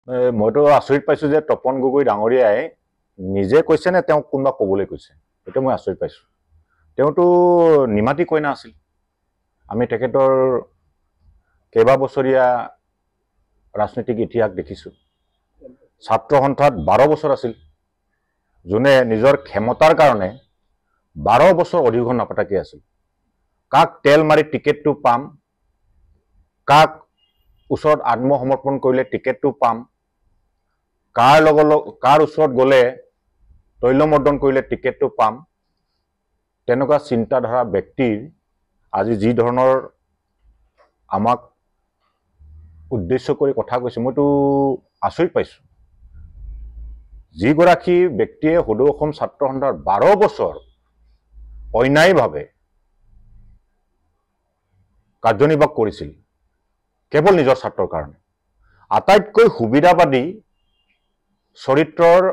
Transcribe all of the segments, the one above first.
মইতো আচৰিত পাইছোঁ যে তপন গগৈ ডাঙৰীয়াই নিজে কৈছে নে তেওঁক কোনোবা ক'বলৈ কৈছে, সেইটো মই আচৰিত পাইছোঁ। তেওঁতো নিমাতী কইনা আছিল। আমি তেখেতৰ কেইবাবছৰীয়া ৰাজনৈতিক ইতিহাস দেখিছোঁ। ছাত্ৰ সন্থাত 12 বছৰ আছিল, যোনে নিজৰ ক্ষমতাৰ কাৰণে 12 বছৰ অধিক নাপাতাকে আছিল। কাক তেল মাৰি টিকেটটো পাম, কাক ওচৰত আত্মসমৰ্পণ কৰিলে টিকেটটো পাম, কাৰ ওচৰত গ'লে তৈলমৰ্দন কৰিলে টিকেটটো পাম, তেনেকুৱা চিন্তাধাৰা ব্যক্তিৰ আজি যি ধৰণৰ আমাক উদ্দেশ্য কৰি কথা কৈছে, মইতো আচৰিত পাইছোঁ। যিগৰাকী ব্যক্তিয়ে সদৌ অসম ছাত্ৰ সন্থাৰ 12 বছৰ অন্যায়ভাৱে কাৰ্যনিৰ্বাহ কৰিছিল কেৱল নিজৰ স্বাৰ্থৰ কাৰণে, আটাইতকৈ সুবিধাবাদী চৰিত্ৰৰ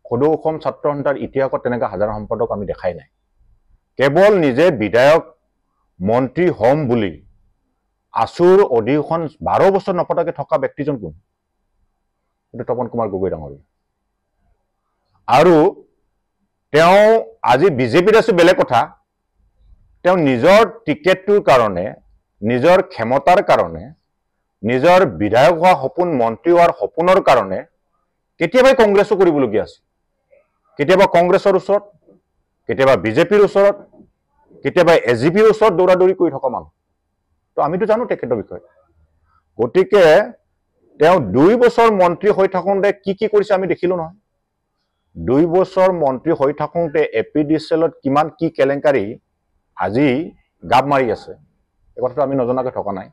সদৌ অসম ছাত্ৰ সন্থাৰ ইতিহাসত তেনেকুৱা সাধাৰণ সম্পাদক আমি দেখাই নাই। কেৱল নিজে বিধায়ক মন্ত্ৰী হ'ম বুলি আচুৰ অধিৱেশন 12 বছৰ নপতাকে থকা ব্যক্তিজন কোন? এইটো তপন কুমাৰ গগৈ ডাঙৰীয়া। আৰু তেওঁ আজি বিজেপিত আছে বেলেগ কথা, তেওঁ নিজৰ টিকেটটোৰ কাৰণে, নিজৰ ক্ষমতাৰ কাৰণে, নিজৰ বিধায়ক হোৱা সপোন, মন্ত্ৰী হোৱাৰ সপোনৰ কাৰণে কেতিয়াবাই কংগ্ৰেছো কৰিবলগীয়া আছে। কেতিয়াবা কংগ্ৰেছৰ ওচৰত, কেতিয়াবা বিজেপিৰ ওচৰত, কেতিয়াবা এজিপিৰ ওচৰত দৌৰাদৌৰি কৰি থকা মানুহ। তো আমিতো জানো তেখেতৰ বিষয়ে। গতিকে তেওঁ 2 বছৰ মন্ত্ৰী হৈ থাকোঁতে কি কি কৰিছে আমি দেখিলোঁ নহয়। 2 বছৰ মন্ত্ৰী হৈ থাকোঁতে APDCLত কিমান কি কেলেংকাৰী আজি গাপ মাৰি আছে, এই কথাটো আমি নজনাকৈ থকা নাই।